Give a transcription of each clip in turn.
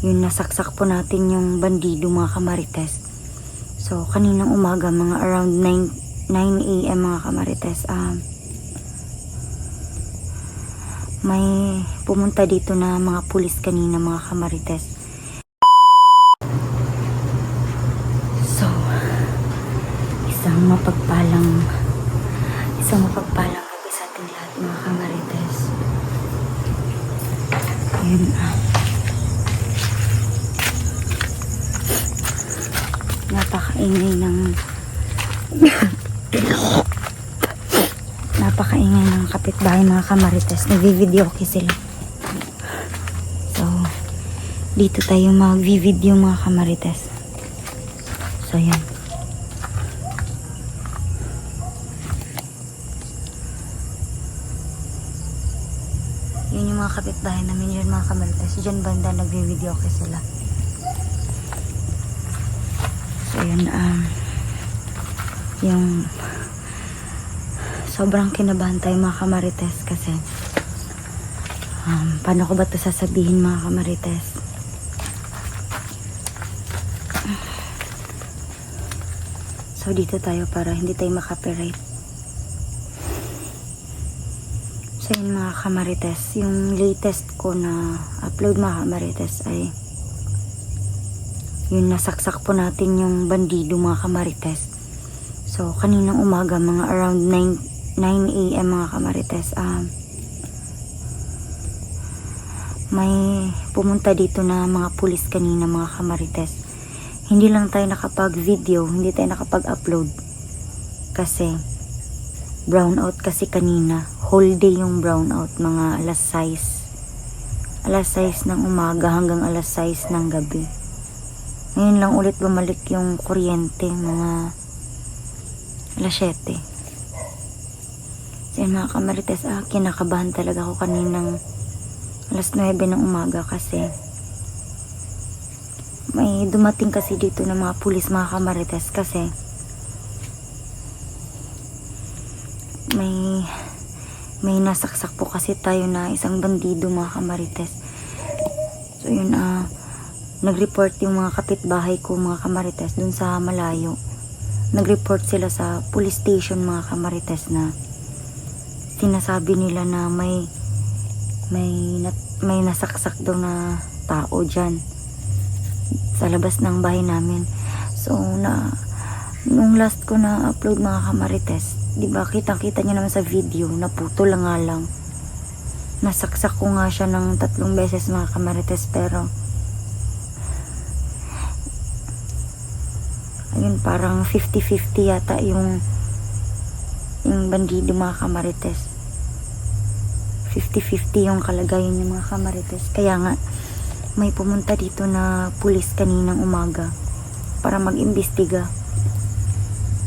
Yun, nasaksak po natin yung bandido mga kamarites. So kaninang umaga mga around 9 AM mga kamarites, may pumunta dito na mga pulis kanina mga kamarites. So isang mapagpalang gabi sa ating lahat mga kamarites. Ayun, napakaingay ng kapitbahay mga kamarites. Nagvi-video okay sila. So dito tayo mag-video mga kamarites. So yan. Yun yung mga kapitbahay namin yun mga kamarites. Diyan banda nagvi-video okay sila. So yun, yung sobrang kinabahan tayo mga kamarites kasi paano ko ba ito sasabihin mga kamarites? So dito tayo para hindi tayo makapiright. So yun mga kamarites, yung latest ko na upload mga kamarites ay yun, nasaksak po natin yung bandido mga kamarites. So kaninang umaga mga around 9 AM mga kamarites, may pumunta dito na mga pulis kanina mga kamarites. Hindi lang tayo nakapag-video, hindi tayo nakapag-upload kasi brownout kasi kanina. Whole day yung brownout, mga alas 6 ng umaga hanggang alas 6 ng gabi. Ngayon lang ulit bumalik yung kuryente, mga alas 7. So yun mga kamarites, kinakabahan talaga ako kaninang alas 9 ng umaga kasi may dumating kasi dito na mga pulis mga kamarites kasi may nasaksak po kasi tayo na isang bandido mga kamarites. So yun, nag-report yung mga kapitbahay ko mga kamarites dun sa malayo. Nag-report sila sa police station mga kamarites na sinasabi nila na may nasaksak daw na tao dyan sa labas ng bahay namin. So nung last ko na upload mga kamarites, di ba kitang-kita nyo naman sa video, naputo lang nga lang. Nasaksak ko nga siya ng 3 beses mga kamarites, pero ayun, parang 50-50 yata yung bandido mga kamarites. 50-50 yung kalagayan yung mga kamarites. Kaya nga may pumunta dito na pulis kaninang umaga para mag-imbestiga.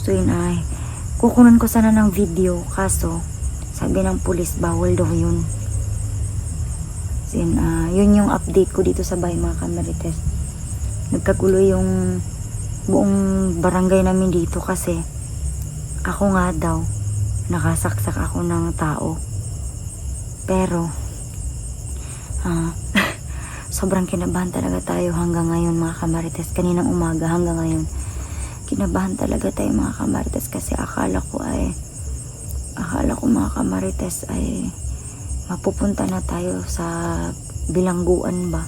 So yun, ay kukunan ko sana ng video, kaso sabi ng pulis bawal daw yun. So yun, yun yung update ko dito sa bahay mga kamarites. Nagkagulo yung buong barangay namin dito kasi ako nga daw nakasaksak ako ng tao, pero sobrang kinabahan talaga tayo hanggang ngayon mga kamarites. Kaninang umaga hanggang ngayon kinabahan talaga tayo mga kamarites kasi akala ko mga kamarites ay mapupunta na tayo sa bilangguan ba.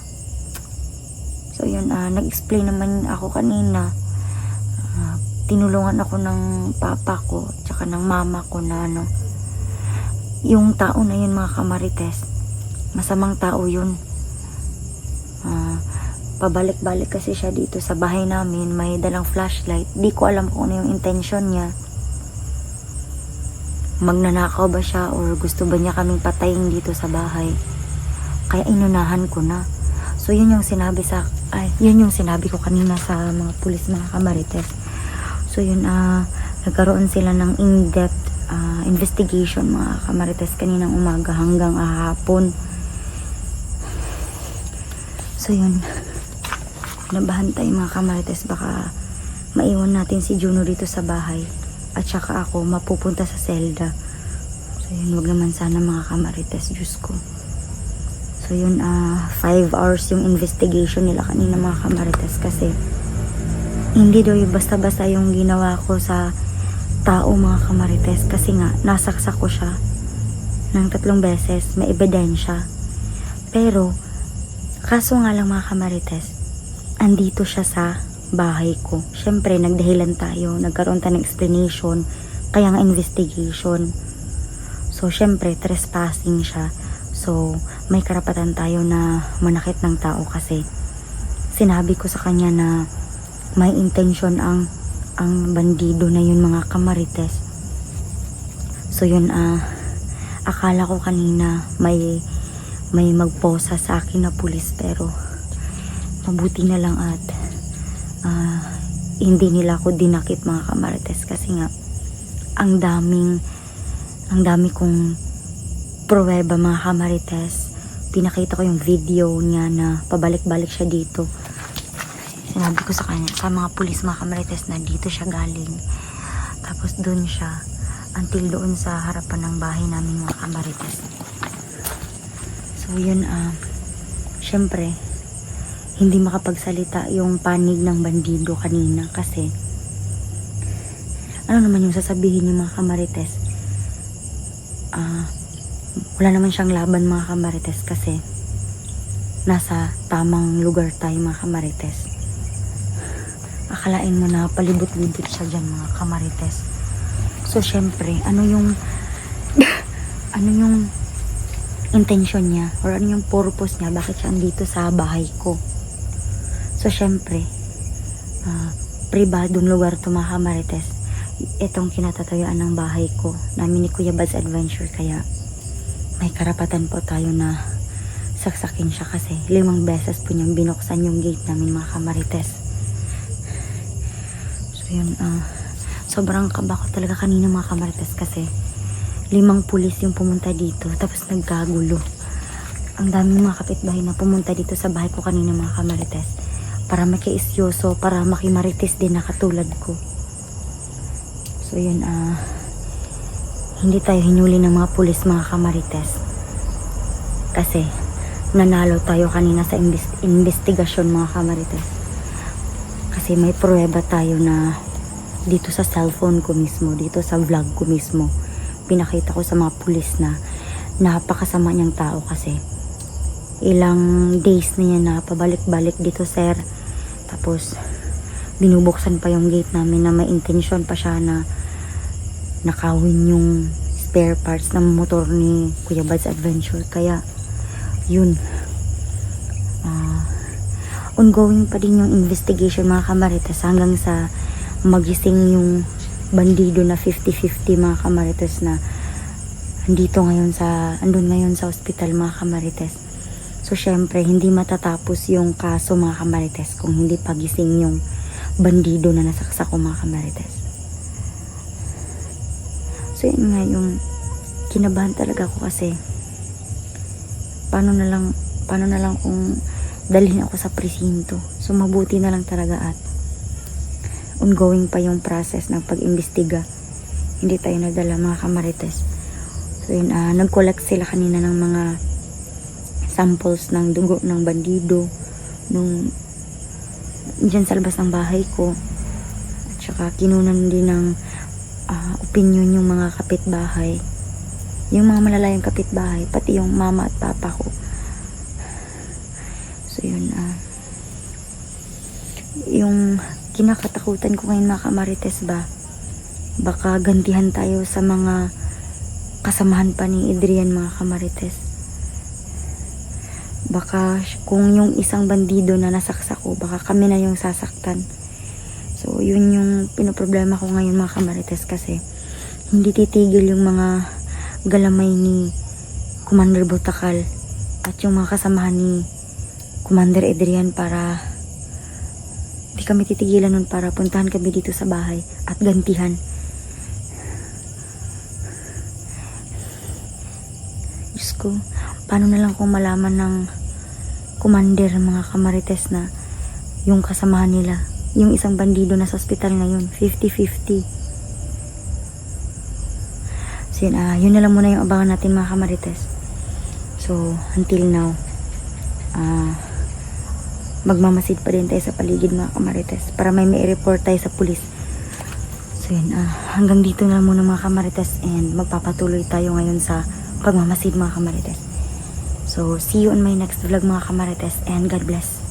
So yun, nag-explain naman ako kanina. Tinulungan ako ng papa ko tsaka ng mama ko na yung tao na yun mga kamarites, masamang tao yun. Pabalik-balik kasi siya dito sa bahay namin, may dalang flashlight. Di ko alam kung ano yung intention niya, magnanakaw ba siya or gusto ba niya kaming patayin dito sa bahay. Kaya inunahan ko na. So yun yung sinabi ko kanina sa mga pulis mga kamarites. So yun, nagkaroon sila ng in-depth investigation mga kamarites kaninang umaga hanggang hapon. So yun, nabahan tayo mga kamarites, baka maiwan natin si Juno dito sa bahay at saka ako mapupunta sa selda. So yun, wag naman sana mga kamarites, Diyos ko. So yun, 5 hours yung investigation nila kanina mga kamarites, kasi hindi daw yung basta-basta yung ginawa ko sa tao mga kamarites, kasi nga nasaksak ko siya ng 3 beses, may ebidensya. Pero kaso nga lang mga kamarites, andito siya sa bahay ko. Syempre nagdahilan tayo, nagkaroon tayo ng explanation, kaya nga investigation. So syempre trespassing siya. So may karapatan tayo na manakit ng tao, kasi sinabi ko sa kanya na may intention ang bandido na yun mga kamarites. So yun, akala ko kanina may magposa sa akin na pulis, pero mabuti na lang at hindi nila ako dinakip mga kamarites, kasi nga ang dami kong pruweba mga kamarites. Pinakita ko yung video niya na pabalik-balik siya dito. Sinabi ko sa kanya, sa mga pulis mga kamarites, na dito siya galing. Tapos dun siya until doon sa harapan ng bahay namin mga kamarites. So yun, syempre hindi makapagsalita yung panig ng bandido kanina, kasi ano naman yung sasabihin niya mga kamarites? Wala naman siyang laban mga kamarites, kasi nasa tamang lugar tayo mga kamarites. Akalain mo na palibot-libot siya dyan mga kamarites. So syempre, ano yung intention niya, or ano yung purpose niya, bakit siya andito sa bahay ko? So syempre, pribadong lugar to mga kamarites. Itong kinatatayuan ng bahay ko, namin ni Kuya Bad's Adventure, kaya may karapatan po tayo na saksakin siya, kasi 5 beses po niyang binuksan yung gate namin mga kamarites. So yun, sobrang kaba ko talaga kanina mga kamarites, kasi 5 pulis yung pumunta dito, tapos nagkagulo. Ang dami mga kapitbahay na pumunta dito sa bahay ko kanina mga kamarites, para makiisyoso, para makimarites din na katulad ko. So yun, hindi tayo hinuli ng mga pulis mga kamarites, kasi nanalo tayo kanina sa investigasyon mga kamarites, kasi may pruweba tayo na dito sa cellphone ko mismo, dito sa vlog ko mismo, pinakita ko sa mga pulis na napakasama niyang tao, kasi ilang days na yan na pabalik-balik dito sir, tapos binubuksan pa yung gate namin na may intention pa siya na nakawin yung spare parts ng motor ni Kuya Bad's Adventure. Kaya yun, ongoing pa din yung investigation mga kamarites, hanggang sa magising yung bandido na 50-50 mga kamarites, na andun ngayon sa ospital mga kamarites. So syempre hindi matatapos yung kaso mga kamarites kung hindi pagising yung bandido na nasaksak ko mga kamarites. So yun nga, yung kinabahan talaga ako, kasi paano na lang kung dalhin ako sa presinto. So mabuti na lang talaga at ongoing pa yung process ng pag-imbestiga, hindi tayo nadala mga kamarites. So yun, nag-collect sila kanina ng mga samples ng dugo ng bandido dyan sa labas ng bahay ko, at saka kinunan din ng opinion yung mga kapitbahay, yung mga malalayang kapitbahay, pati yung mama at papa ko. So yun, yung kinakatakutan ko ngayon mga kamarites, baka gantihan tayo sa mga kasamahan pa ni Adrian mga kamarites. Baka kung yung isang bandido na nasaksak ko, baka kami na yung sasaktan. So yun yung pinoproblema ko ngayon mga kamarites, kasi hindi titigil yung mga galamay ni Commander Botakal at yung mga kasamahan ni Commander Adrian, para di kami titigilan nun, para puntahan kami dito sa bahay at gantihan. Diyos ko, paano na lang kung malaman ng commander mga kamarites na yung kasamahan nila, yung isang bandido na sa ospital ngayon, 50-50. So yun na lang muna yung abangan natin mga kamarites. So until now, magmamasid pa din tayo sa paligid mga kamarites para may report tayo sa pulis. So yun, hanggang dito na muna mga kamarites, and magpapatuloy tayo ngayon sa pagmamasid mga kamarites. So see you on my next vlog mga kamarites, and God bless.